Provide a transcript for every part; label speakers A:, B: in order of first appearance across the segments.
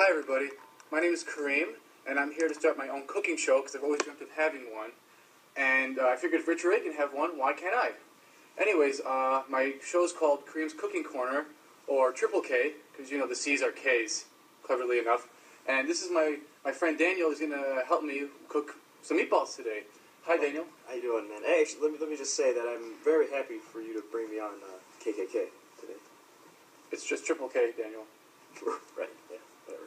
A: Hi everybody, my name is Karim, and I'm here to start my own cooking show because I've always dreamt of having one. And I figured if Rich Ray can have one, why can't I? Anyways, my show is called Karim's Cooking Corner, or Triple K, because you know the C's are K's, cleverly enough. And this is my friend Daniel who's going to help me cook some meatballs today. Hi Daniel.
B: How you doing, man? Hey, actually, let me just say that I'm very happy for you to bring me on KKK today.
A: It's just Triple K, Daniel.
B: Right, yeah, whatever.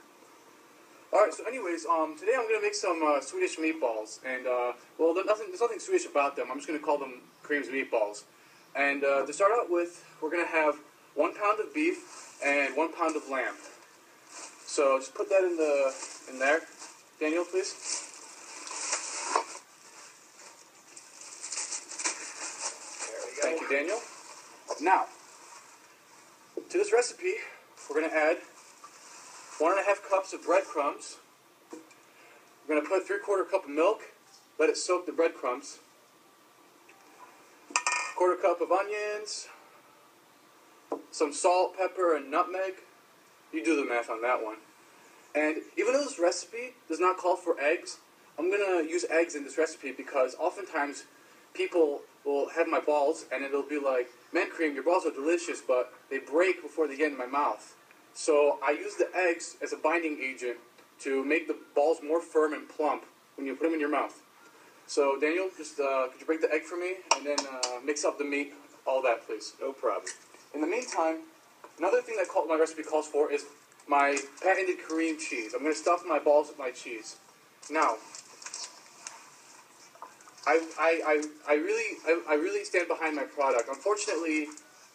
A: Alright, so anyways, today I'm going to make some Swedish meatballs, and, well, there's nothing Swedish about them. I'm just going to call them Karim's Meatballs. And to start out with, we're going to have 1 pound of beef and 1 pound of lamb. So just put that in there. Daniel, please.
B: There we go.
A: Thank you, Daniel. Now, to this recipe, we're going to add 1½ cups of breadcrumbs. We're going to put 3/4 cup of milk, let it soak the breadcrumbs. 1/4 cup of onions, some salt, pepper, and nutmeg. You do the math on that one. And even though this recipe does not call for eggs, I'm going to use eggs in this recipe because oftentimes people will have my balls and it'll be like, man, Karim, your balls are delicious, but they break before they get in my mouth. So I use the eggs as a binding agent to make the balls more firm and plump when you put them in your mouth. So Daniel, just could you break the egg for me and then mix up the meat, all that, please.
B: No problem.
A: In the meantime, another thing that my recipe calls for is my patented Karim cheese. I'm going to stuff my balls with my cheese. Now, I really stand behind my product. Unfortunately,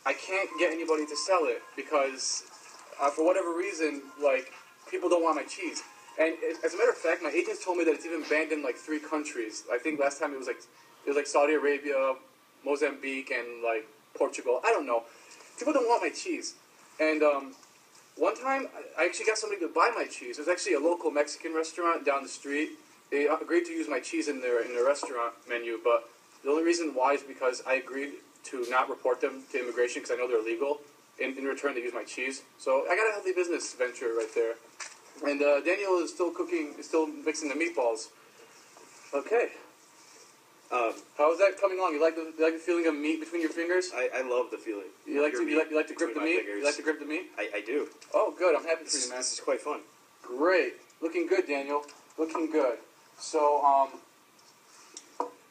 A: I can't get anybody to sell it because for whatever reason, like, people don't want my cheese. And as a matter of fact, my agents told me that it's even banned in like 3 countries. I think last time it was like Saudi Arabia, Mozambique, and like Portugal. I don't know. People don't want my cheese. And one time, I actually got somebody to buy my cheese. It was actually a local Mexican restaurant down the street. They agreed to use my cheese in their restaurant menu, but the only reason why is because I agreed to not report them to immigration because I know they're illegal. In return, they use my cheese. So I got a healthy business venture right there. And Daniel is still cooking, is still mixing the meatballs. Okay. How is that coming along? You like the feeling of meat between your fingers?
B: I love the feeling.
A: You like to grip the meat? You like to grip the meat?
B: I do.
A: Oh, good. I'm happy for you, man.
B: This is quite fun.
A: Great. Looking good, Daniel. Looking good. So,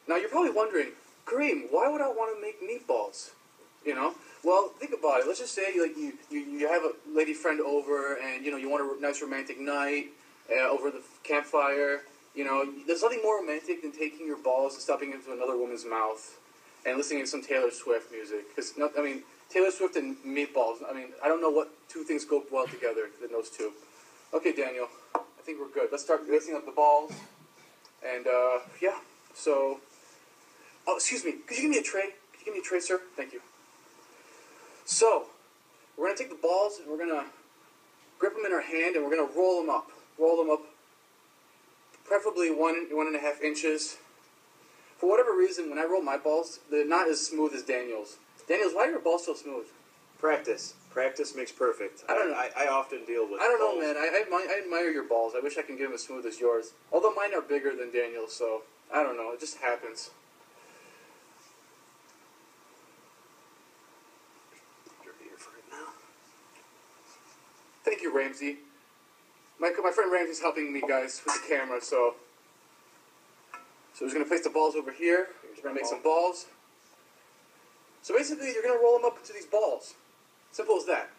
A: now you're probably wondering, Karim, why would I want to make meatballs? You know? Well, think about it. Let's just say you have a lady friend over and, you know, you want a nice romantic night over the campfire. You know, there's nothing more romantic than taking your balls and stuffing into another woman's mouth and listening to some Taylor Swift music. Because, I mean, Taylor Swift and meatballs, I mean, I don't know what 2 things go well together than those 2. Okay, Daniel, I think we're good. Let's start mixing up the balls. And, yeah, so... Oh, excuse me. Could you give me a tray? Could you give me a tray, sir? Thank you. So, we're going to take the balls and we're going to grip them in our hand and we're going to roll them up. Roll them up, preferably 1.5 inches. For whatever reason, when I roll my balls, they're not as smooth as Daniel's. Daniel's, why are your balls so smooth?
B: Practice. Practice makes perfect.
A: I don't know.
B: I often deal with
A: I don't know,
B: balls.
A: man. I admire your balls. I wish I could get them as smooth as yours. Although mine are bigger than Daniel's, so I don't know. It just happens. Thank you, Ramsey. My friend Ramsey's helping me, guys, with the camera, so we're just going to place the balls over here. We're going to make some balls. So basically, you're going to roll them up into these balls. Simple as that.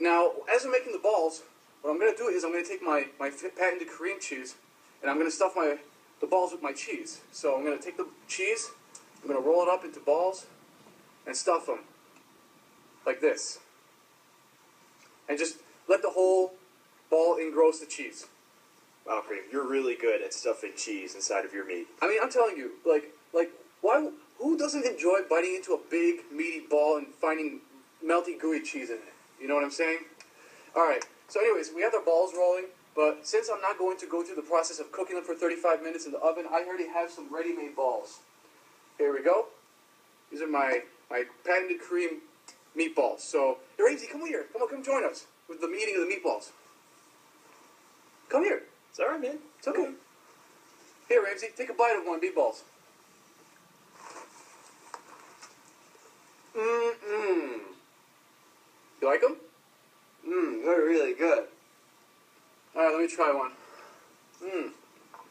A: Now, as I'm making the balls, what I'm going to do is I'm going to take my patented Karim cheese, and I'm going to stuff the balls with my cheese. So I'm going to take the cheese, I'm going to roll it up into balls, and stuff them. Like this. And just let the whole ball engross the cheese.
B: Wow, Karim, you're really good at stuffing cheese inside of your meat.
A: I mean, I'm telling you, like, why? Who doesn't enjoy biting into a big, meaty ball and finding melty, gooey cheese in it? You know what I'm saying? All right. So, anyways, we have our balls rolling, but since I'm not going to go through the process of cooking them for 35 minutes in the oven, I already have some ready-made balls. Here we go. These are my patented Karim meatballs. So, Ramsey, come here. Come join us with the eating of the meatballs. Come here.
B: It's alright, man.
A: It's okay. Here, Ramsey, take a bite of one of meatballs.
B: Mmm.
A: You like them?
B: Mmm, they're really good.
A: Alright, let me try one. Mmm.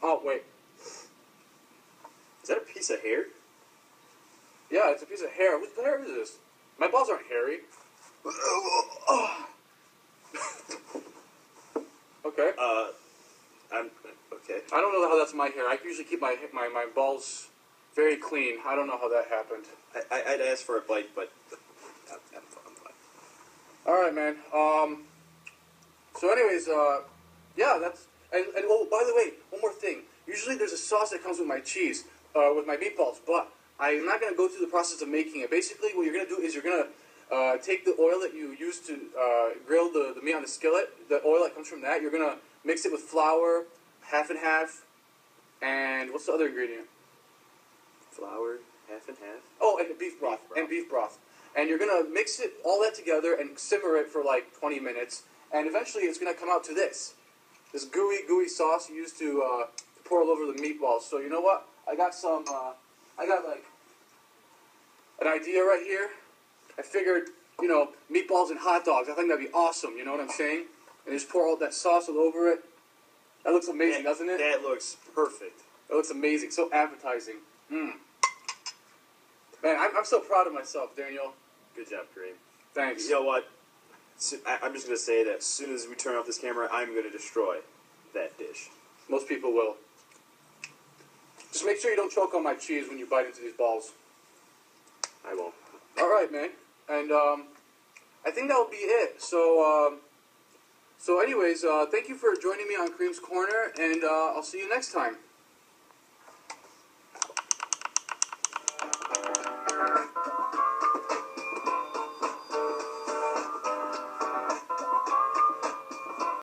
A: Oh, wait.
B: Is that a piece of hair?
A: Yeah, it's a piece of hair. What hair is this? My balls aren't hairy. Okay.
B: I'm okay.
A: I don't know how that's my hair. I usually keep my balls very clean. I don't know how that happened.
B: I'd ask for a bite, but I'm fine.
A: All right, man. So, anyways, yeah, that's and oh, by the way, one more thing. Usually, there's a sauce that comes with my cheese, with my meatballs, but I'm not gonna go through the process of making it. Basically, what you're gonna do is you're gonna take the oil that you use to grill the meat on the skillet, the oil that comes from that, you're going to mix it with flour, half and half, and what's the other ingredient?
B: Flour, half and half.
A: Oh, and beef broth. And you're going to mix it, all that together, and simmer it for like 20 minutes, and eventually it's going to come out to this gooey sauce you use to pour all over the meatballs. So you know what? I got like an idea right here. I figured, you know, meatballs and hot dogs. I think that'd be awesome. You know what I'm saying? And just pour all that sauce all over it. That looks amazing, doesn't it?
B: That looks perfect.
A: That looks amazing. So appetizing. Mmm. Man, I'm so proud of myself, Daniel.
B: Good job, Karim.
A: Thanks.
B: You know what? I'm just going to say that as soon as we turn off this camera, I'm going to destroy that dish.
A: Most people will. Just make sure you don't choke on my cheese when you bite into these balls.
B: I won't.
A: All right, man. And I think that'll be it. So, anyways, thank you for joining me on Karim's Corner, and I'll see you next time.